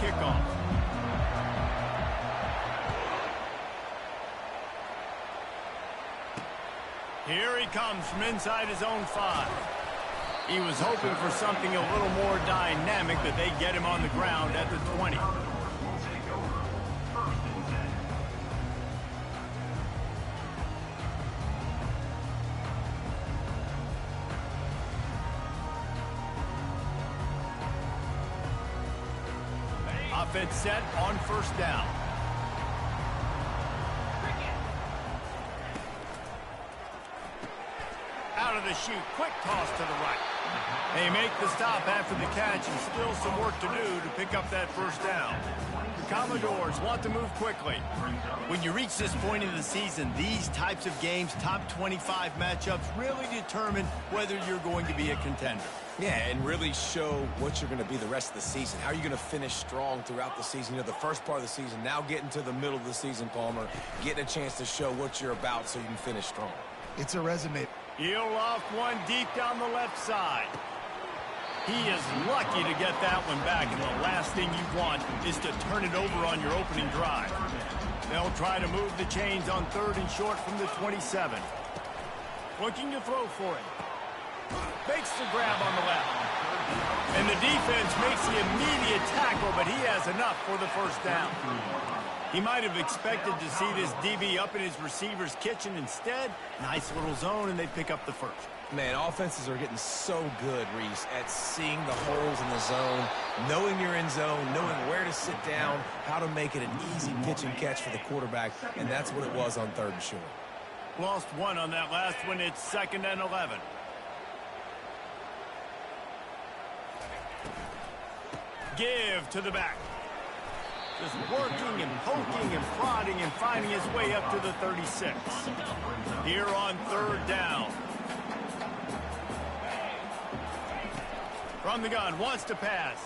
kickoff. Here he comes from inside his own 5. He was hoping for something a little more dynamic, that they get him on the ground at the 20. Offense set on first down. Out of the chute, quick toss to the right. They make the stop after the catch, and still some work to do to pick up that first down. The Commodores want to move quickly. When you reach this point in the season, these types of games, top 25 matchups, really determine whether you're going to be a contender. Yeah, and really show what you're going to be the rest of the season. How are you going to finish strong throughout the season? You know, the first part of the season, now getting to the middle of the season, Palmer, getting a chance to show what you're about so you can finish strong. It's a resume. He'll loft one deep down the left side. He is lucky to get that one back, and the last thing you want is to turn it over on your opening drive. They'll try to move the chains on 3rd and short from the 27. Looking to throw for it. Makes the grab on the left. And the defense makes the immediate tackle, but he has enough for the first down. He might have expected to see this DB up in his receiver's kitchen. Instead, nice little zone, and they pick up the first. Man, offenses are getting so good, Reese, at seeing the holes in the zone, knowing you're in zone, knowing where to sit down, how to make it an easy pitch and catch for the quarterback, and that's what it was on 3rd and short. Lost one on that last one. It's 2nd and 11. Give to the back. Just working and poking and prodding and finding his way up to the 36. Here on 3rd down. From the gun, wants to pass.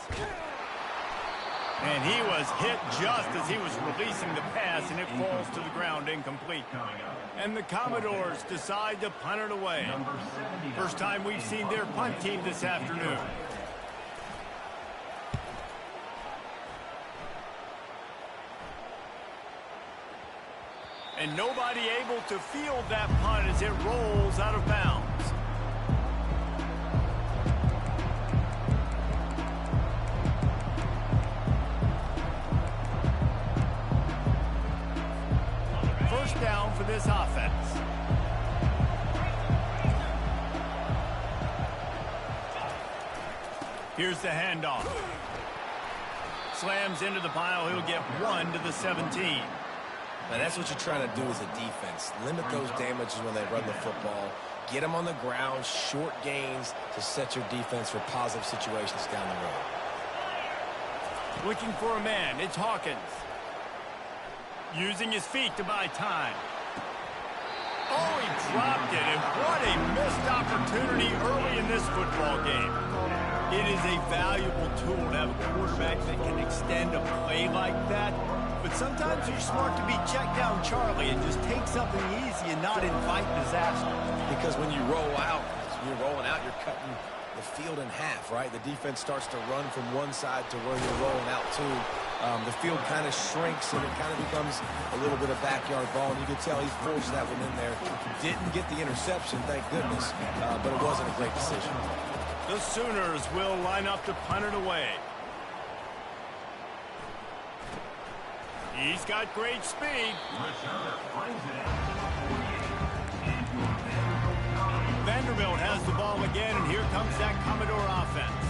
And he was hit just as he was releasing the pass, and it falls to the ground incomplete. And the Commodores decide to punt it away. First time we've seen their punt team this afternoon. And nobody able to field that punt as it rolls out of bounds. First down for this offense. Here's the handoff. Slams into the pile. He'll get 1 to the 17. Now, that's what you're trying to do as a defense. Limit those damages when they run the football. Get them on the ground, short gains to set your defense for positive situations down the road. Looking for a man. It's Hawkins. Using his feet to buy time. Oh, he dropped it, and what a missed opportunity early in this football game. It is a valuable tool to have a quarterback that can extend a play like that. But sometimes you're smart to be check down Charlie and just take something easy and not invite disaster. Because when you roll out, you're cutting the field in half, right? The defense starts to run from one side to where you're rolling out to. The field kind of shrinks, and it kind of becomes a little bit of backyard ball. And you can tell he forced that one in there. Didn't get the interception, thank goodness, but it wasn't a great decision. The Sooners will line up to punt it away. He's got great speed. Vanderbilt has the ball again, and here comes that Commodore offense.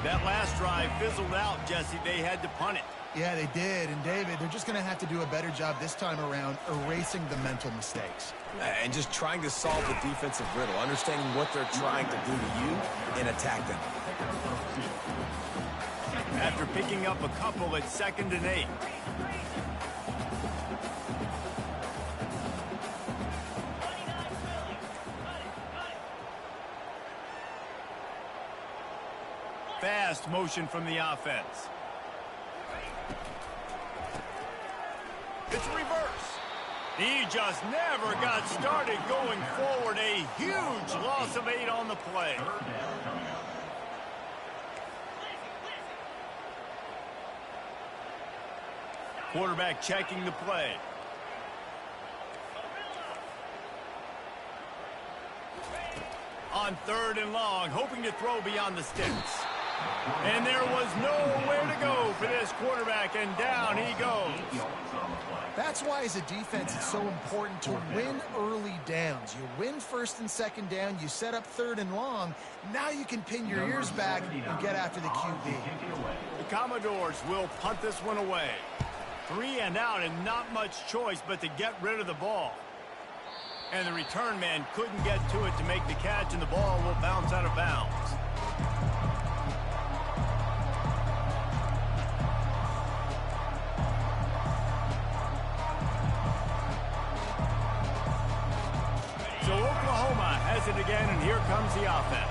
That last drive fizzled out, Jesse. They had to punt it. Yeah, they did. And, David, they're just going to have to do a better job this time around erasing the mental mistakes. And just trying to solve the defensive riddle, understanding what they're trying to do to you and attack them. After picking up a couple at 2nd and 8. Fast motion from the offense. It's reverse. He just never got started going forward. A huge loss of 8 on the play. Quarterback checking the play. On 3rd and long, hoping to throw beyond the sticks. And there was nowhere to go for this quarterback, and down he goes. That's why, as a defense, it's so important to win early downs. You win 1st and 2nd down, you set up 3rd and long. Now you can pin your ears back and get after the QB. The Commodores will punt this one away. 3 and out, and not much choice but to get rid of the ball. And the return man couldn't get to it to make the catch, and the ball will bounce out of bounds. So Oklahoma has it again, and here comes the offense.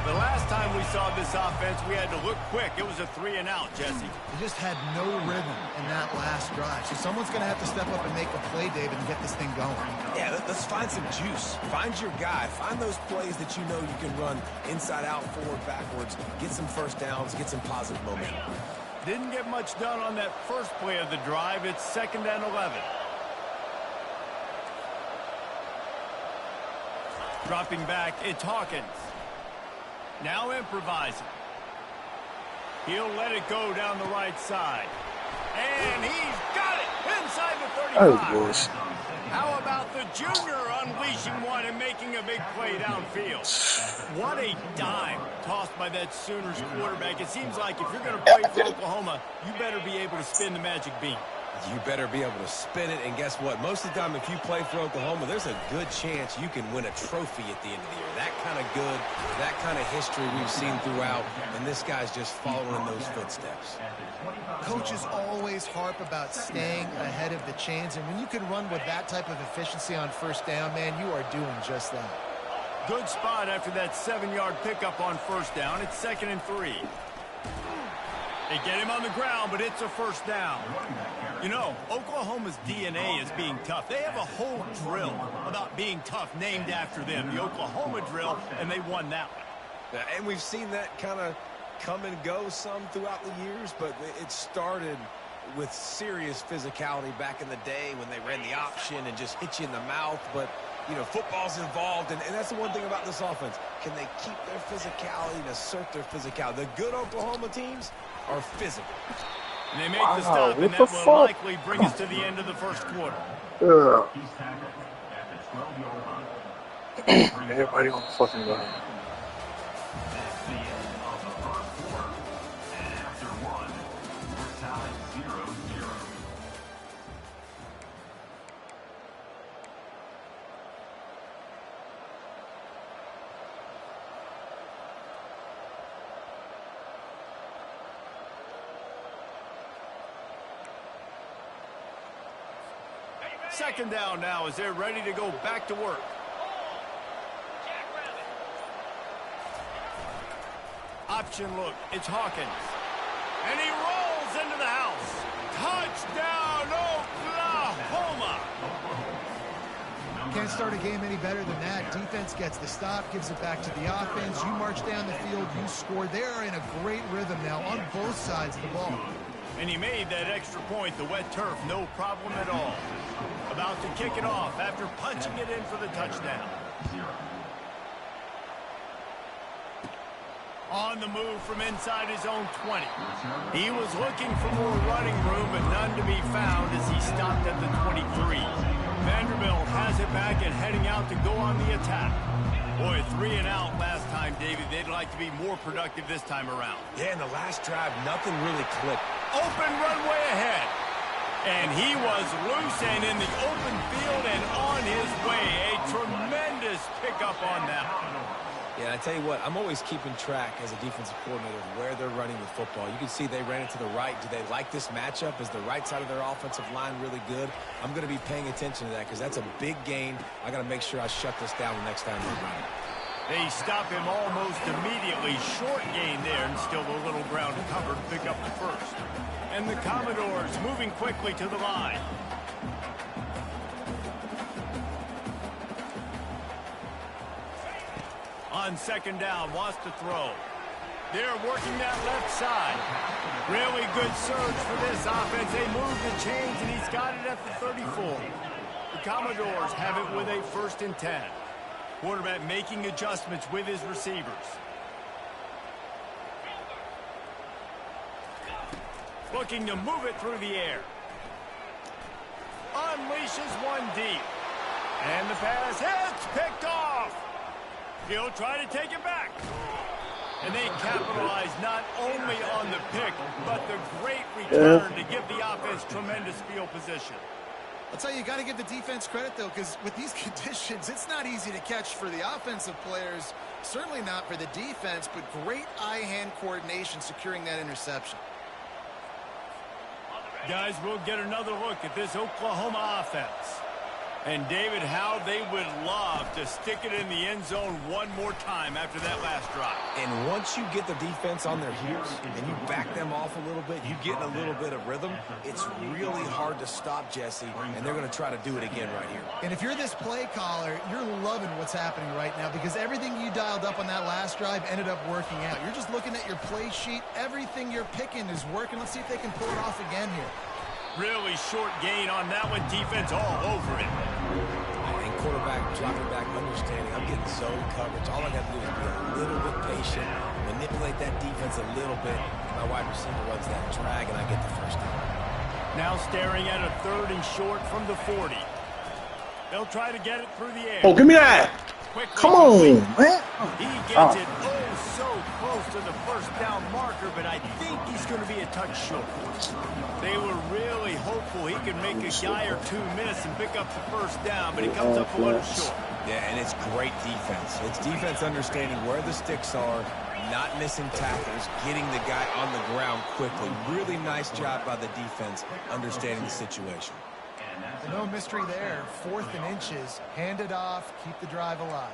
The last time we saw this offense, we had to look quick. It was a 3 and out, Jesse. They just had no rhythm in that last drive. So someone's going to have to step up and make a play, David, and get this thing going. Yeah, let's find some juice. Find your guy. Find those plays that you know you can run inside out, forward, backwards. Get some first downs. Get some positive momentum. Didn't get much done on that first play of the drive. It's 2nd and 11. Dropping back, it's Hawkins. Now improvising. He'll let it go down the right side. And he's got it inside the 35. How about the junior unleashing one and making a big play downfield? What a dime tossed by that Sooners quarterback. It seems like if you're going to play for Oklahoma, you better be able to spin the magic bean. You better be able to spin it, and guess what? Most of the time, if you play for Oklahoma, there's a good chance you can win a trophy at the end of the year. That kind of good, that kind of history we've seen throughout, and this guy's just following in those footsteps. Coaches always harp about staying ahead of the chains, and when you can run with that type of efficiency on 1st down, man, you are doing just that. Good spot after that 7-yard pickup on 1st down. It's 2nd and 3. They get him on the ground, but it's a 1st down. You know, Oklahoma's DNA is being tough. They have a whole drill about being tough named after them, the Oklahoma drill, and they won that one. And we've seen that kind of come and go some throughout the years, but it started with serious physicality back in the day when they ran the option and just hit you in the mouth. But, you know, football's involved, and that's the one thing about this offense. Can they keep their physicality and assert their physicality? The good Oklahoma teams are physical. And they make the stop, and that will likely bring us to the end of the 1st quarter. Everybody on the fucking line. Second down now as they're ready to go back to work. Option look, it's Hawkins. And he rolls into the house. Touchdown, Oklahoma! Can't start a game any better than that. Defense gets the stop, gives it back to the offense. You march down the field, you score. They're in a great rhythm now on both sides of the ball. And he made that extra point, the wet turf, no problem at all. About to kick it off after punching it in for the touchdown. On the move from inside his own 20. He was looking for more running room, but none to be found as he stopped at the 23. Vanderbilt has it back and heading out to go on the attack. Boy, 3 and out last time, David. They'd like to be more productive this time around. Yeah, in the last drive, nothing really clicked. Open runway ahead. And he was loose and in the open field and on his way. A tremendous pickup on that. Yeah, I tell you what, I'm always keeping track as a defensive coordinator of where they're running with football. You can see they ran it to the right. Do they like this matchup? Is the right side of their offensive line really good? I'm going to be paying attention to that because that's a big gain. I got to make sure I shut this down the next time they run it. They stop him almost immediately. Short gain there, and still a little ground to cover to pick up the 1st. And the Commodores moving quickly to the line. On 2nd down, wants to throw. They're working that left side. Really good surge for this offense. They move the chains, and he's got it at the 34. The Commodores have it with a 1st and 10. Quarterback making adjustments with his receivers. Looking to move it through the air. Unleashes one deep. And the pass hits, picked off. He'll try to take it back. And they capitalize not only on the pick, but the great return to give the offense tremendous field position. I'll tell you, you got to give the defense credit, though, because with these conditions, it's not easy to catch for the offensive players. Certainly not for the defense, but great eye-hand coordination securing that interception. Guys, we'll get another look at this Oklahoma offense. And, David, how they would love to stick it in the end zone one more time after that last drive. And once you get the defense on their heels and you back them off a little bit, you get in a little bit of rhythm, it's really hard to stop, Jesse, and they're going to try to do it again right here. And if you're this play caller, you're loving what's happening right now because everything you dialed up on that last drive ended up working out. You're just looking at your play sheet. Everything you're picking is working. Let's see if they can pull it off again here. Really short gain on that one. Defense all over it. And quarterback dropping back, understanding I'm getting zone coverage. All I got to do is be a little bit patient, manipulate that defense a little bit. My wide receiver runs that drag, and I get the first down. Now staring at a 3rd and short from the 40. They'll try to get it through the air. Oh, give me that. Quickly Come on, man. He gets it so close to the 1st down marker, but I think he's going to be a touch short. They were really hopeful he could make a guy or 2 miss and pick up the 1st down, but he comes up a little short. Yeah, and it's great defense. It's defense understanding where the sticks are, not missing tackles, getting the guy on the ground quickly. Really nice job by the defense understanding the situation. No mystery there. 4th and inches. Hand it off. Keep the drive alive.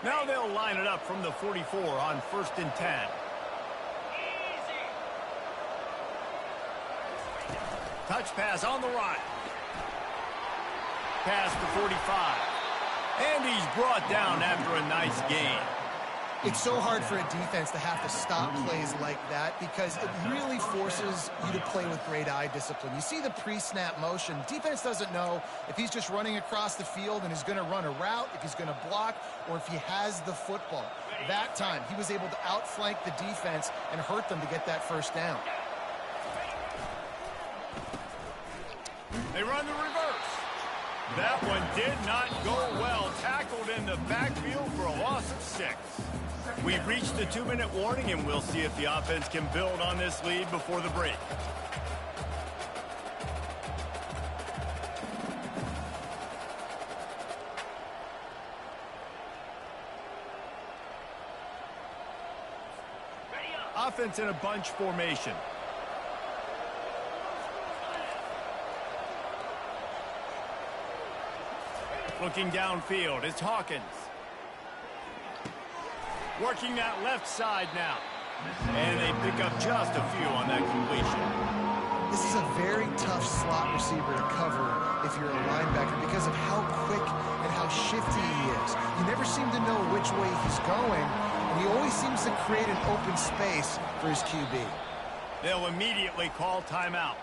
Now they'll line it up from the 44 on 1st and 10. Touch pass on the right. Past the 45. And he's brought down after a nice gain. It's so hard for a defense to have to stop plays like that because it really forces you to play with great eye discipline. You see the pre-snap motion. Defense doesn't know if he's just running across the field and is going to run a route, if he's going to block, or if he has the football. That time, he was able to outflank the defense and hurt them to get that 1st down. They run the reverse. That one did not go well. Tackled in the backfield for a loss of 6. We've reached the 2-minute warning, and we'll see if the offense can build on this lead before the break. Offense in a bunch formation. Looking downfield, it's Hawkins. Working that left side now. And they pick up just a few on that completion. This is a very tough slot receiver to cover if you're a linebacker because of how quick and how shifty he is. You never seem to know which way he's going, and he always seems to create an open space for his QB. They'll immediately call timeout.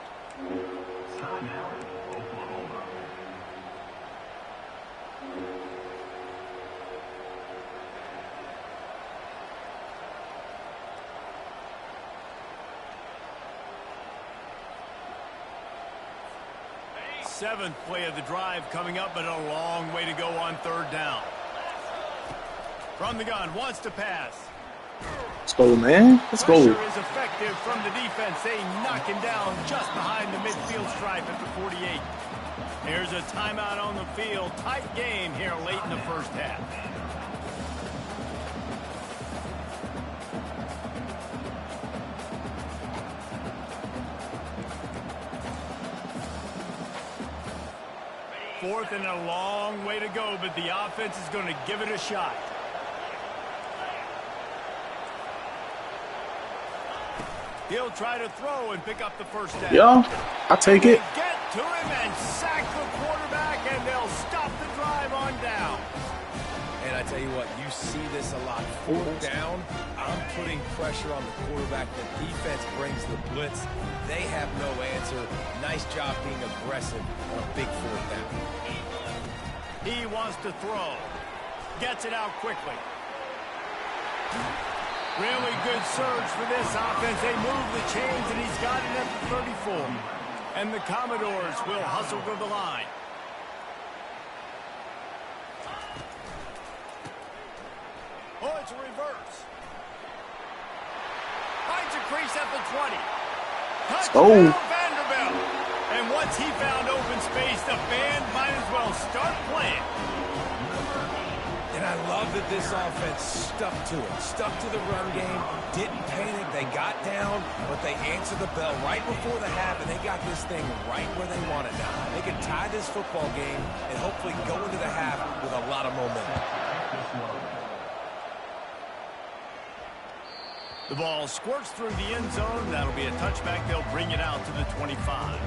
Seventh play of the drive coming up, but a long way to go on 3rd down. From the gun, wants to pass. Let's go, man. Let's go. Pressure is effective from the defense. They knock him down just behind the midfield stripe at the 48. Here's a timeout on the field. Tight game here late in the 1st half. Fourth and a long way to go, but the offense is going to give it a shot. He'll try to throw and pick up the first down. Yeah, I take it. They get to him and sack the quarterback, and they'll stop the drive on down. And I tell you what, you see this a lot. Fourth down, I'm putting pressure on the quarterback. The defense brings the blitz. They have no answer. Nice job being aggressive on a big fourth down. He wants to throw. Gets it out quickly. Really good surge for this offense. They move the chains, and he's got it at the 34. And the Commodores will hustle to the line. Oh, it's a reverse. Finds a crease at the 20. Touchdown, Vanderbilt. And once he found open space, the band might as well start playing. And I love that this offense stuck to it. Stuck to the run game. Didn't panic. They got down, but they answered the bell right before the half, and they got this thing right where they want it now. They can tie this football game and hopefully go into the half with a lot of momentum. The ball squirts through the end zone. That'll be a touchback. They'll bring it out to the 25.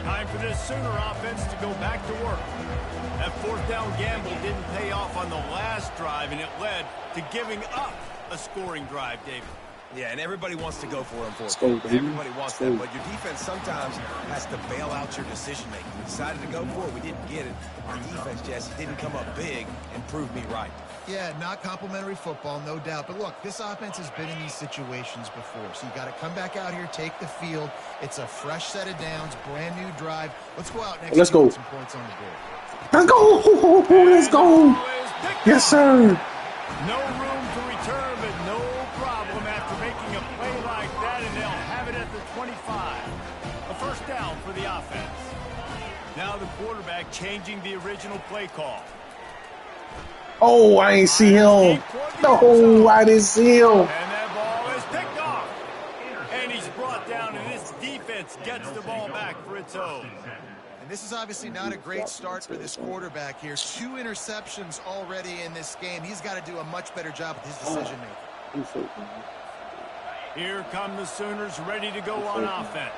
Time for this Sooner offense to go back to work. That fourth down gamble didn't pay off on the last drive, and it led to giving up a scoring drive, David. Yeah, and everybody wants to go for it, Let's go, unfortunately. baby. Everybody wants that, but your defense sometimes has to bail out your decision-making. We decided to go for it. We didn't get it. Our defense, Jesse, didn't come up big and prove me right. Yeah, not complimentary football, no doubt. But look, this offense has been in these situations before. So you got to come back out here, take the field. It's a fresh set of downs, brand new drive. Let's go out next. Let's go. With some points on the board. Let's go. Let's go. Yes, sir. No room to return, but no problem after making a play like that, and they'll have it at the 25. A first down for the offense. Now the quarterback changing the original play call. Oh, I ain't see him. No, I didn't see him. And that ball is picked off. And he's brought down, and this defense gets the ball back for its own. And this is obviously not a great start for this quarterback here. 2 interceptions already in this game. He's got to do a much better job with his decision-making. Here come the Sooners ready to go on offense.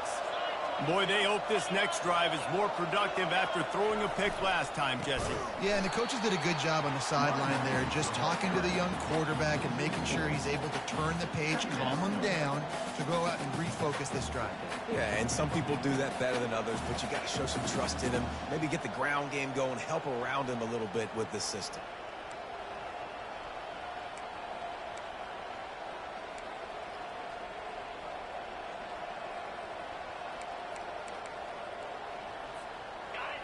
Boy, they hope this next drive is more productive after throwing a pick last time, Jesse. Yeah, and the coaches did a good job on the sideline there, just talking to the young quarterback and making sure he's able to turn the page, calm him down to go out and refocus this drive. Yeah, and some people do that better than others, but you got to show some trust in him. Maybe get the ground game going, help around him a little bit with this system.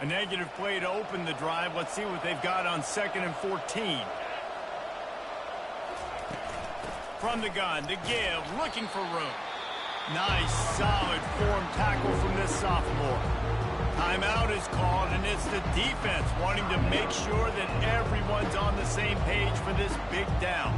A negative play to open the drive. Let's see what they've got on 2nd and 14. From the gun, the give, looking for room. Nice, solid form tackle from this sophomore. Timeout is called, and it's the defense wanting to make sure that everyone's on the same page for this big down.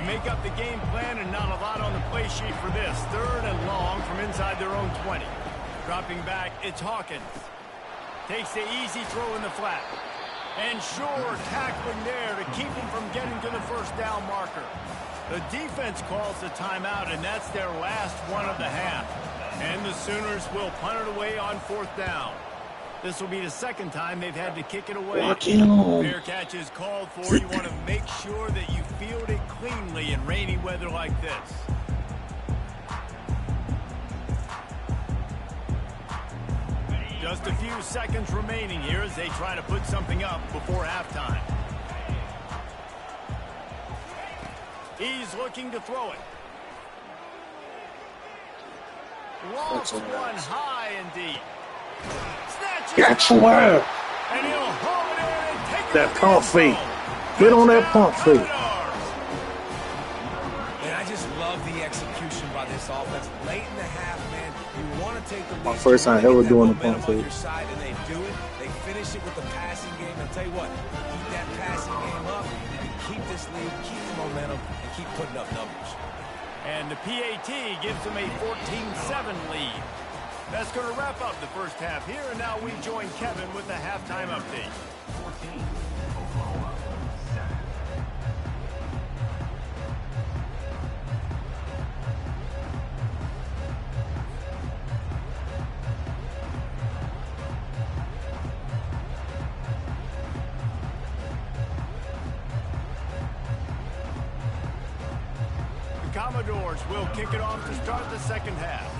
Make up the game plan and not a lot on the play sheet for this. 3rd and long from inside their own 20. Dropping back, it's Hawkins. Takes the easy throw in the flat. And sure, tackling there to keep him from getting to the first down marker. The defense calls the timeout, and that's their last one of the half. And the Sooners will punt it away on 4th down. This will be the 2nd time they've had to kick it away. Fair catch is called for. You want to make sure that you field it cleanly in rainy weather like this. Just a few seconds remaining here as they try to put something up before halftime. He's looking to throw it. Lofts one high and deep. Got you where? And he'll haul it in and take That pump fake. Get on that pump fake. And I just love the execution by this offense. Late in the half, man, you want to take the lead. My first time ever doing the pump fake. And they do it. They finish the passing game. And tell you what, keep that passing game up, and keep this lead, keep the momentum, and keep putting up numbers. And the PAT gives them a 14-7 lead. That's going to wrap up the first half here, and now we join Kevin with the halftime update. Commodores will kick it off to start the second half.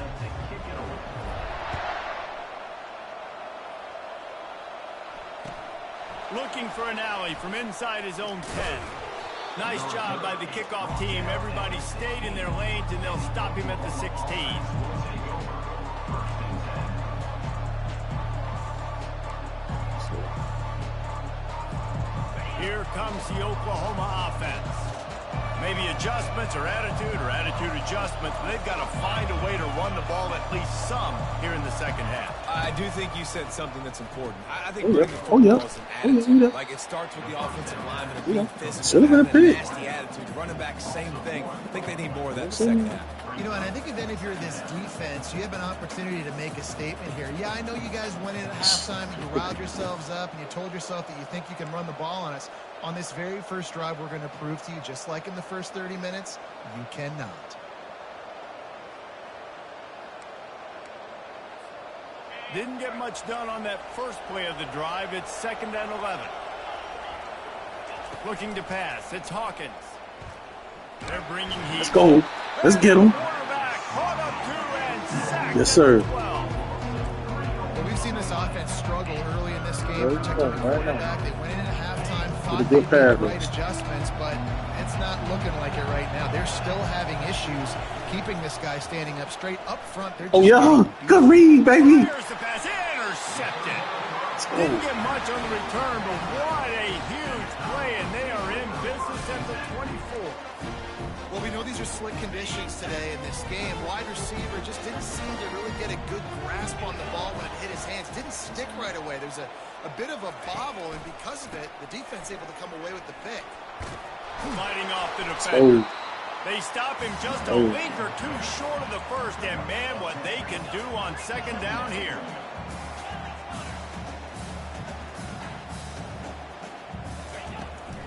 Looking for an alley from inside his own 10. Nice job by the kickoff team. Everybody stayed in their lanes, and they'll stop him at the 16. Here comes the Oklahoma offense. Maybe adjustments or attitude adjustments. They've got to find a way to run the ball at least some here in the second half. I do think you said something that's important. I think running the football is an attitude. Like, it starts with the offensive lineman and being physical, having a nasty attitude. Running back, same thing. I think they need more of that in the second half. You know, and I think then if you're this defense, you have an opportunity to make a statement here. Yeah, I know you guys went in at halftime and you riled yourselves up and you told yourself that you think you can run the ball on us. On this very first drive, we're going to prove to you, just like in the first 30 minutes, you cannot. Didn't get much done on that first play of the drive. It's 2nd and 11. Looking to pass. It's Hawkins. They're bringing heat. Let's go. Let's get him. Yes, sir. Well, we've seen this offense struggle early in this game, protecting the quarterback. They went in at halftime, thought they made the right adjustments, but it's not looking like it right now. They're still having issues keeping this guy standing up straight up front. They're just good read, baby. Here's the pass, intercepted. Didn't get much on the return, but what a huge play, and they are in business at the 24. Well, we know these are slick conditions today in this game. Wide receiver just didn't seem to really get a good grasp on the ball when it hit his hands. Didn't stick right away. There's a bit of a bobble, and because of it, the defense able to come away with the pick. Fighting off the defender. They stop him just a link or two short of the first, and man, what they can do on 2nd down here.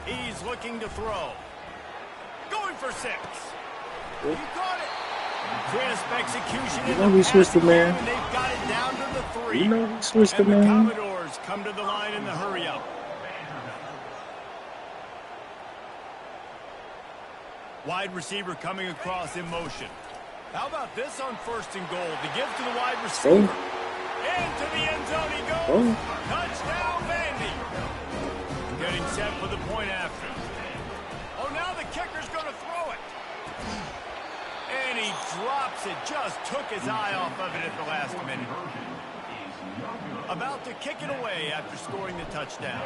He's looking to throw. Going for 6. You got it. Crisp execution. You know we switched the man. And they've got it down to the 3. You know we switched the man. The Commodores come to the line in the hurry up. Wide receiver coming across in motion. How about this on 1st and goal? To give to the wide receiver. Into the end zone he goes. Touchdown, Vandy. Getting set for the point after. Oh, now the kicker's going to throw it. And he drops it. Just took his eye off of it at the last minute. About to kick it away after scoring the touchdown.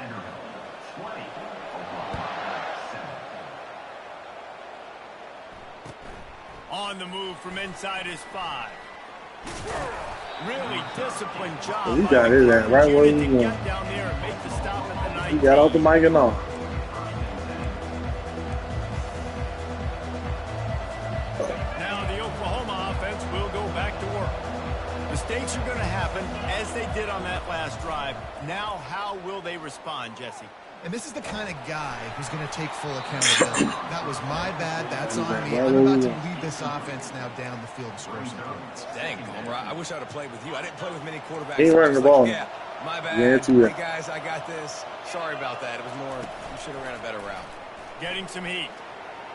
On the move from inside his 5. Really disciplined job. He got it at right where he went. He got off the mic and all. Now the Oklahoma offense will go back to work. Mistakes are going to happen as they did on that last drive. Now how will they respond, Jesse? And this is the kind of guy who's going to take full accountability. That was my bad. That's on me. I'm about to lead this offense now down the field and score some points. Dang, Homer, I wish I would have played with you. I didn't play with many quarterbacks. He ain't running the ball. Yeah, my bad. Yeah, hey, guys, I got this. Sorry about that. It was more, you should have ran a better route. Getting some heat.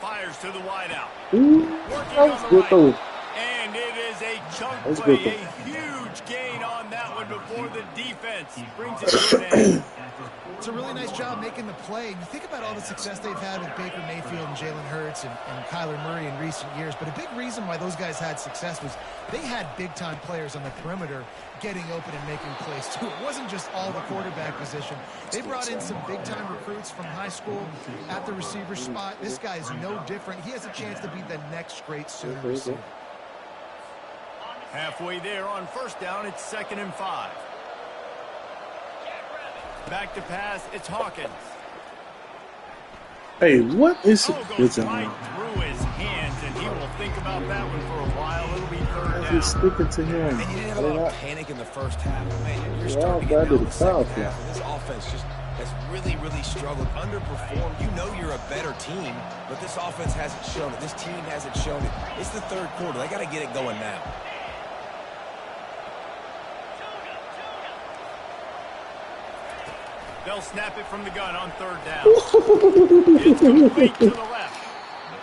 Fires to the wideout. That was good, though. And it is a chunk play. A huge gain on that one before the defense brings it to an end. It's a really nice job making the play. You think about all the success they've had with Baker Mayfield and Jalen Hurts and Kyler Murray in recent years, but a big reason why those guys had success was they had big-time players on the perimeter getting open and making plays, too. It wasn't just all the quarterback position. They brought in some big-time recruits from high school at the receiver spot. This guy is no different. He has a chance to be the next great Sooner receiver. Halfway there on 1st down, it's 2nd and 5. Back to pass, it's Hawkins. Hey, what is it? Goes right through his hands, and he will think about that one for a while. It'll be third down. He's sticking to him. And you didn't have a lot of panic in the first half. Man, you're starting to get down the second half. And this offense just has really, really struggled, underperformed. You know you're a better team, but this offense hasn't shown it. This team hasn't shown it. It's the third quarter. They got to get it going now. They'll snap it from the gun on third down. It's complete to the left.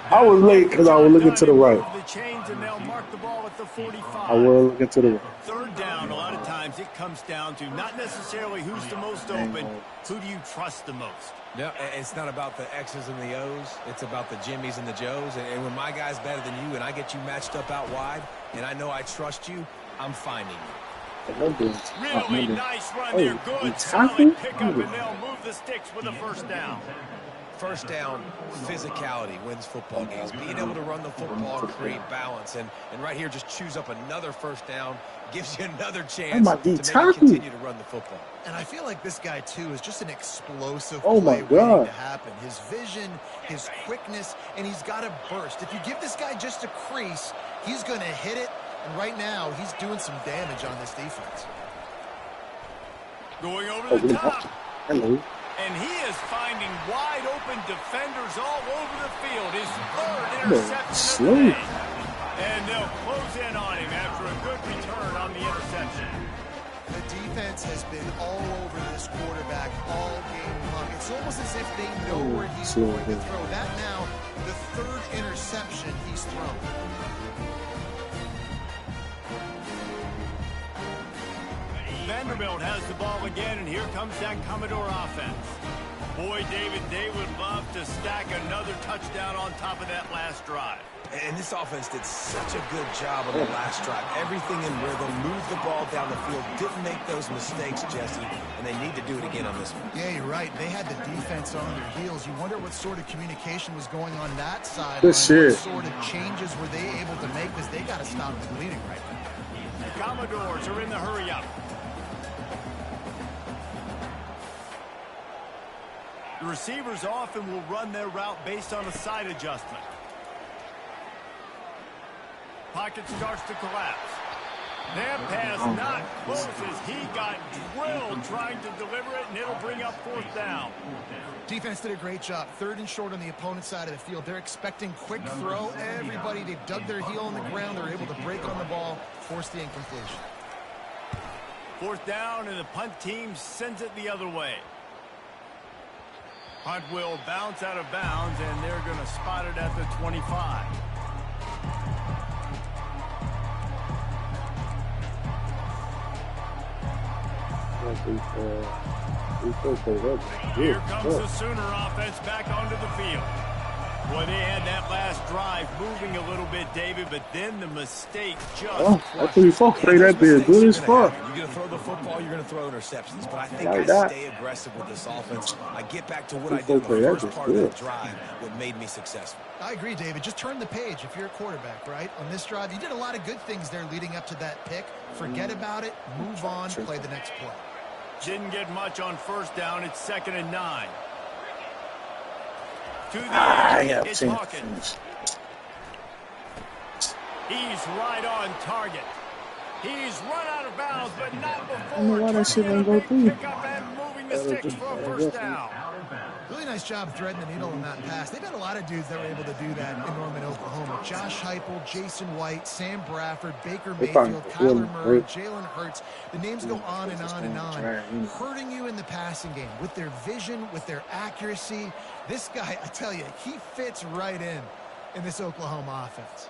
I was late because I was looking to the right. The chains and they'll mark the ball at the 45. I was looking to the right. Third down, a lot of times it comes down to not necessarily who's the most open, who do you trust the most? No, it's not about the X's and the O's. It's about the Jimmys and the Joes. And when my guy's better than you and I get you matched up out wide and I know I trust you, I'm finding you. Really nice run there. Good, solid pickup, and they'll move the sticks with a first down. First down, physicality wins football games. Being able to run the football and create balance. And right here, just choose up another first down, gives you another chance to maybe continue to run the football. And I feel like this guy, too, is just an explosive play waiting to happen. His vision, his quickness, and he's got a burst. If you give this guy just a crease, he's going to hit it. And right now, he's doing some damage on this defense. Going over the top. Hello. And he is finding wide open defenders all over the field. His third interception of the day. And they'll close in on him after a good return on the interception. The defense has been all over this quarterback all game long. It's almost as if they know where he's going to throw. That now, the third interception he's thrown. Vanderbilt has the ball again, and here comes that Commodore offense. Boy, David, they would love to stack another touchdown on top of that last drive. And this offense did such a good job on the last drive. Everything in rhythm, moved the ball down the field, didn't make those mistakes, Jesse, and they need to do it again on this one. Yeah, you're right. They had the defense on their heels. You wonder what sort of communication was going on that side. Good shit. What sort of changes were they able to make, because they got to stop the bleeding right now. The Commodores are in the hurry-up. The receivers often will run their route based on a side adjustment. Pocket starts to collapse. That pass not close as he got drilled trying to deliver it, and it'll bring up fourth down. Defense did a great job. Third and short on the opponent's side of the field. They're expecting quick throw. Everybody, they've dug their heel in the ground. They're able to break on the ball, force the incompletion. Fourth down, and the punt team sends it the other way. Punt will bounce out of bounds, and they're going to spot it at the 25. Here comes the Sooner offense back onto the field. Boy, they had that last drive moving a little bit, David, but then the mistake just that's pretty fuck. Play that bit good as fuck. You're going to throw the football, you're going to throw interceptions. But I think I stay aggressive with this offense. I get back to what I did in the first part of the drive, what made me successful. I agree, David. Just turn the page if you're a quarterback, right? On this drive, you did a lot of good things there leading up to that pick. Forget about it, move on, play the next play. Didn't get much on first down. It's 2nd and 9. To the air, it's Hawkins. He's right on target. He's run out of bounds, but not before. I don't know why that shit didn't go through. Pick up and moving the sticks for a first down. Really nice job threading the needle on that pass. They've had a lot of dudes that were able to do that in Norman, Oklahoma. Josh Heupel, Jason White, Sam Bradford, Baker Mayfield, Kyler Murray, Jalen Hurts. The names go on and on and on, hurting you in the passing game with their vision, with their accuracy. This guy, I tell you, he fits right in this Oklahoma offense.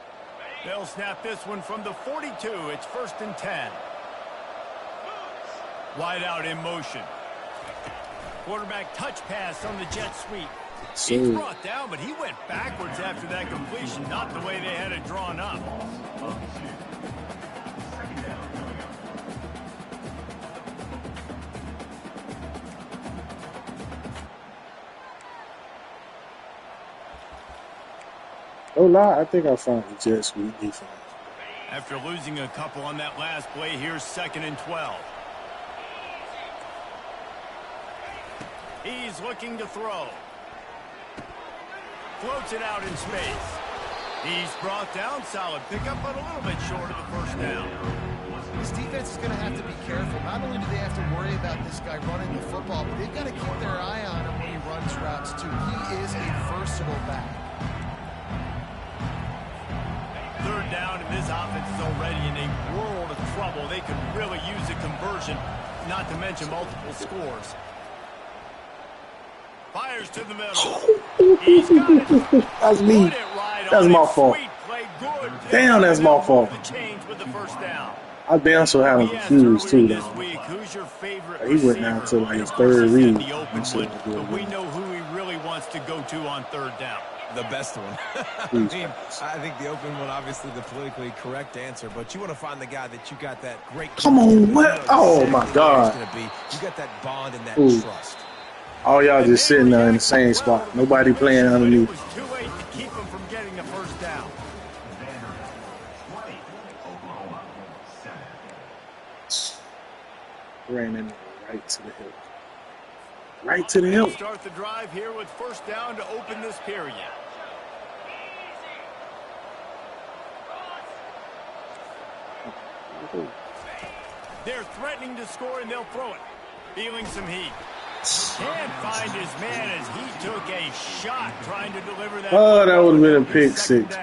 They'll snap this one from the 42. It's 1st and 10. Wide out in motion. Quarterback touch pass on the jet sweep. He's brought down, but he went backwards after that completion, not the way they had it drawn up. Oh, lie. I think I found the jet sweep defense. After losing a couple on that last play, here's 2nd and 12. He's looking to throw. Floats it out in space. He's brought down. Solid pickup, but a little bit short of the first down. This defense is going to have to be careful. Not only do they have to worry about this guy running the football, but they've got to keep their eye on him when he runs routes, too. He is a versatile back. Third down, and this offense is already in a world of trouble. They could really use a conversion, not to mention multiple scores. Fires to the middle. He's got it. That's me. Right, that's my fault. Damn, that's my fault. I damn sure had him confused too, though. He went down to like his third read. But we know who he really wants to go to on third down. The best one. I think the open one, obviously the politically correct answer, but you want to find the guy that you got that great. Come on, what? Oh my God! You got that bond and that trust. All y'all just sitting there in the same spot. Nobody playing underneath. It was too late to keep him from getting the first down. Ran in right to the hip. Right to the hip. Start the drive here with first down to open this period. They're threatening to score, and they'll throw it. Feeling some heat. Can't find his man as he took a shot trying to deliver that. Oh, that would have been a pick six.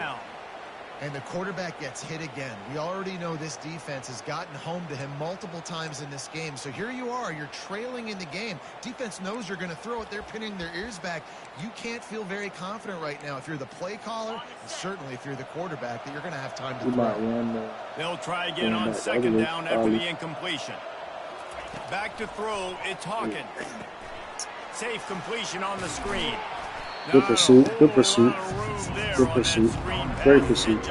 And the quarterback gets hit again. We already know this defense has gotten home to him multiple times in this game. So here you are. You're trailing in the game. Defense knows you're going to throw it. They're pinning their ears back. You can't feel very confident right now if you're the play caller, and certainly if you're the quarterback, that you're going to have time to throw. They'll try again on second down after the incompletion. Back to throw. It's Hawkins. Safe completion on the screen. Good pursuit. Good pursuit. Good pursuit. Great pursuit.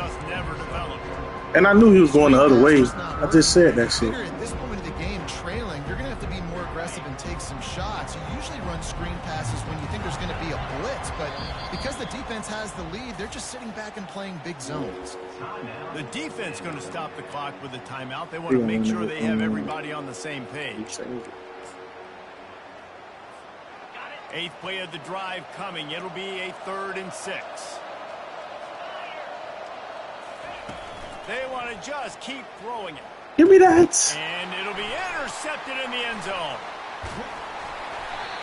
And I knew he was going the other way. I just said that shit. At this point of the game, trailing, you're going to have to be more aggressive and take some shots. You usually run screen passes when you think there's going to be a blitz, but because the defense has the lead, they're just sitting back and playing big zones. The defense going to stop the clock with a timeout. They want to make sure they have everybody on the same page. Eighth play of the drive coming. It'll be a 3rd and 6. They want to just keep throwing it. Give me that. And it'll be intercepted in the end zone.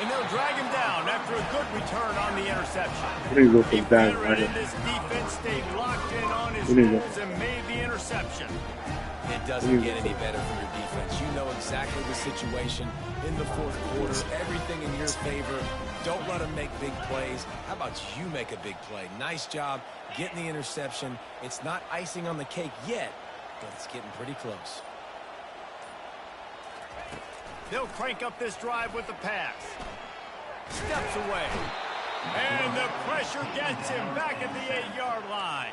And they'll drag him down after a good return on the interception. We need to go for the back right here. This defense stayed locked in on his rules and made the interception. It doesn't get any better from your defense. You know exactly the situation in the fourth quarter. Everything in your favor. Don't let them make big plays. How about you make a big play? Nice job getting the interception. It's not icing on the cake yet, but it's getting pretty close. They'll crank up this drive with the pass. Steps away. And the pressure gets him back at the 8-yard line.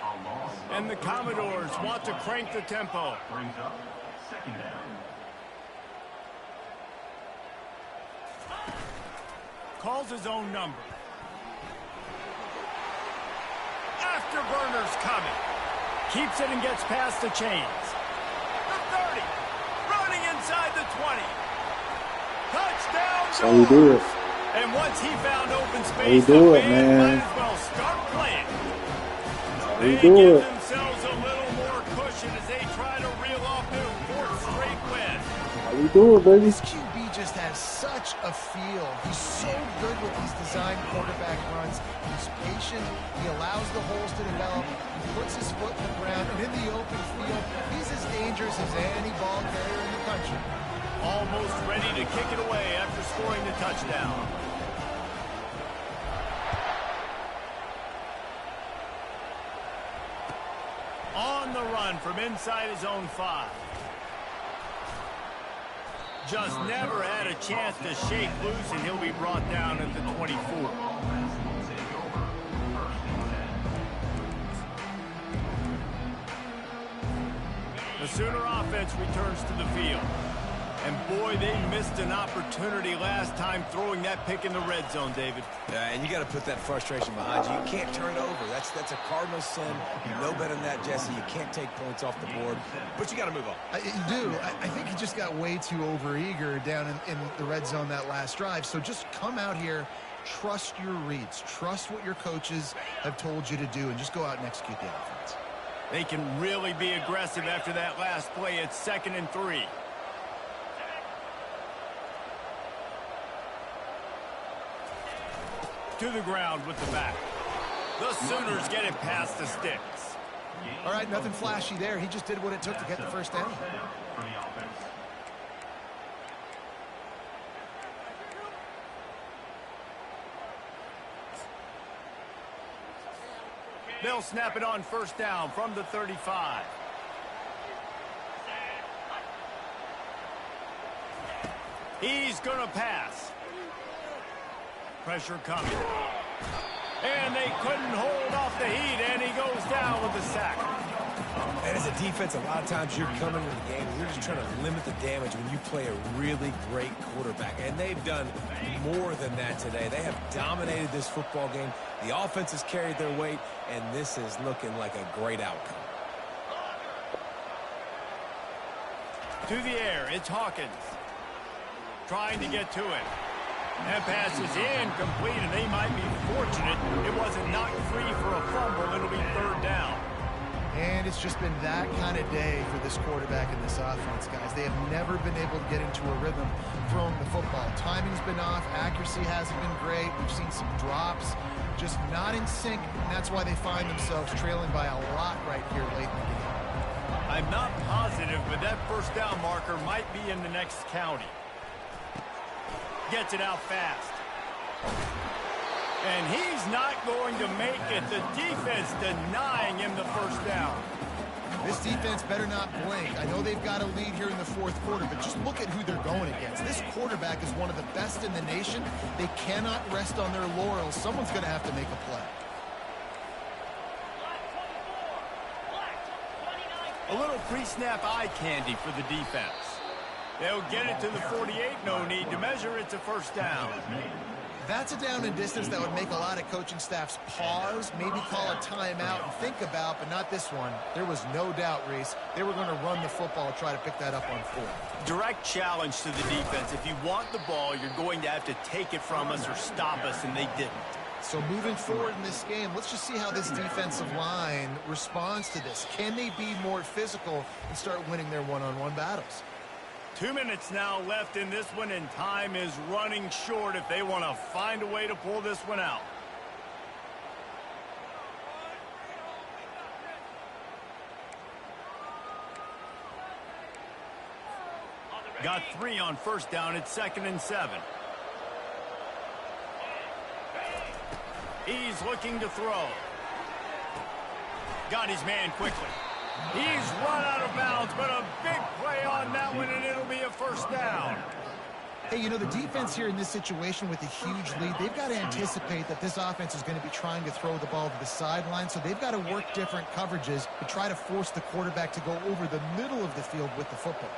And the Commodores want to crank the tempo. Calls his own number. Afterburner's coming. Keeps it and gets past the chains. The 30. Running inside the 20. Touchdown. So we do it. And once he found open space, we do it, man. Might as well start playing. We do it. Themselves a little more cushion as they try to reel off their 4th straight win. We do it, baby. This QB just has such a feel. He's so good with these design quarterback runs. He's patient. He allows the holes to develop. He puts his foot in the ground. And in the open field, he's as dangerous as any ball carrier in the country. Almost ready to kick it away after scoring the touchdown. On the run from inside his own 5. Just never had a chance to shake loose, and he'll be brought down at the 24. The Sooner offense returns to the field. And boy, they missed an opportunity last time throwing that pick in the red zone, David. Yeah, and you got to put that frustration behind you. You can't turn it over. That's a cardinal sin. You know better than that, Jesse. You can't take points off the board, but you got to move on. You do. I think he just got way too overeager down in the red zone that last drive. So just come out here, trust your reads, trust what your coaches have told you to do, and just go out and execute the offense. They can really be aggressive after that last play. It's 2nd and 3. To the ground with the back. The Sooners get it past the sticks. All right, nothing flashy there. He just did what it took to get the first down. They'll snap it on first down from the 35. He's going to pass. Pressure coming. And they couldn't hold off the heat, and he goes down with the sack. And as a defense, a lot of times you're coming into the game and you're just trying to limit the damage when you play a really great quarterback. And they've done more than that today. They have dominated this football game. The offense has carried their weight, and this is looking like a great outcome. To the air, it's Hawkins. Trying to get to it. That pass is incomplete, and they might be fortunate it wasn't knocked free for a fumble. It'll be 3rd down. And it's just been that kind of day for this quarterback and this offense, guys. They have never been able to get into a rhythm throwing the football. Timing's been off. Accuracy hasn't been great. We've seen some drops, just not in sync, and that's why they find themselves trailing by a lot right here late in the game. I'm not positive, but that first down marker might be in the next county. Gets it out fast. And he's not going to make it. The defense denying him the first down. This defense better not blink. I know they've got a lead here in the 4th quarter, but just look at who they're going against. This quarterback is one of the best in the nation. They cannot rest on their laurels. Someone's going to have to make a play. A little pre-snap eye candy for the defense. They'll get it to the 48, no need to measure. It's a first down. That's a down and distance that would make a lot of coaching staffs pause, maybe call a timeout and think about, but not this one. There was no doubt, Reese, they were going to run the football and try to pick that up on 4th. Direct challenge to the defense. If you want the ball, you're going to have to take it from us or stop us, and they didn't. So moving forward in this game, let's just see how this defensive line responds to this. Can they be more physical and start winning their one-on-one battles? 2 minutes now left in this one, and time is running short if they want to find a way to pull this one out. Got 3 on first down. It's 2nd and 7. He's looking to throw. Got his man quickly. He's run out of bounds, but a big play on that one, and it'll be a first down. Hey, you know, the defense here in this situation with a huge lead, they've got to anticipate that this offense is going to be trying to throw the ball to the sideline, so they've got to work different coverages to try to force the quarterback to go over the middle of the field with the football.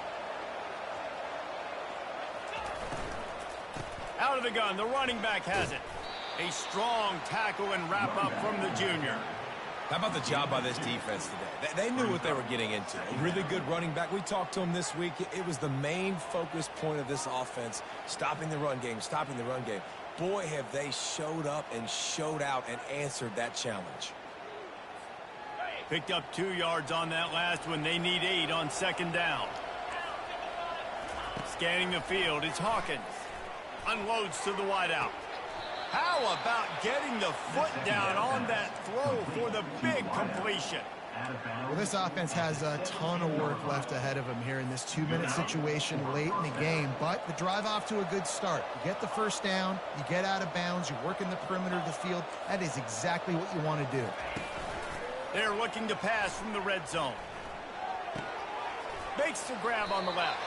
Out of the gun, the running back has it. A strong tackle and wrap-up from the junior. How about the job by this defense today? They knew what they were getting into. A really good running back. We talked to him this week. It was the main focus point of this offense, stopping the run game, stopping the run game. Boy, have they showed up and showed out and answered that challenge. Picked up 2 yards on that last one. They need 8 on 2nd down. Scanning the field, it's Hawkins. Unloads to the wideout. How about getting the foot down on that throw for the big completion? Well, this offense has a ton of work left ahead of them here in this 2-minute situation late in the game, but the drive off to a good start. You get the first down, you get out of bounds, you work in the perimeter of the field. That is exactly what you want to do. They're looking to pass from the red zone. Makes the grab on the left.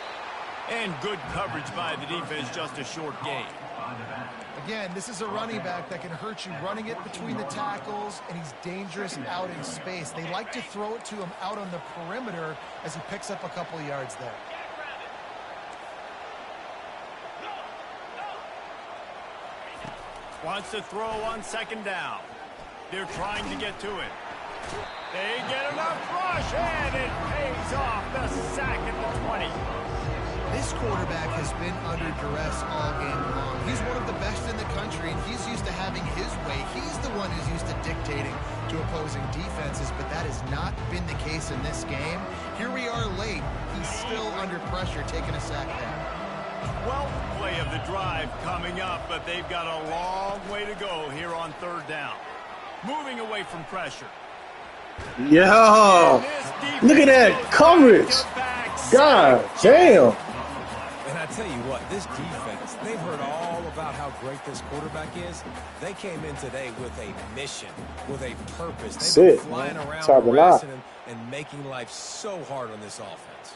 And good coverage by the defense, just a short gain. Again, this is a running back that can hurt you running it between the tackles, and he's dangerous out in space. They like to throw it to him out on the perimeter as he picks up a couple of yards there. Wants to throw on second down. They're trying to get to it. They get enough rush, and it pays off. The sack at the 20. This quarterback has been under duress all game long. He's one of the best in the country, and he's used to having his way. He's the one who's used to dictating to opposing defenses, but that has not been the case in this game. Here we are late. He's still under pressure, taking a sack there. 12th play of the drive coming up, but they've got a long way to go here on third down. Moving away from pressure. Yeah. Look at that coverage. God damn. And I tell you what, this defense, they've heard all about how great this quarterback is. They came in today with a mission, with a purpose. They've been flying around, harassing him, and making life so hard on this offense.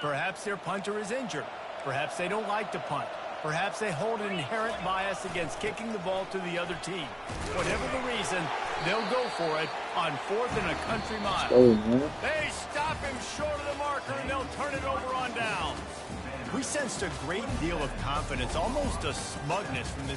Perhaps their punter is injured. Perhaps they don't like to punt. Perhaps they hold an inherent bias against kicking the ball to the other team. Whatever the reason, they'll go for it on 4th and a country mile. They stop him short of the marker, and they'll turn it over on down. We sensed a great deal of confidence, almost a smugness from this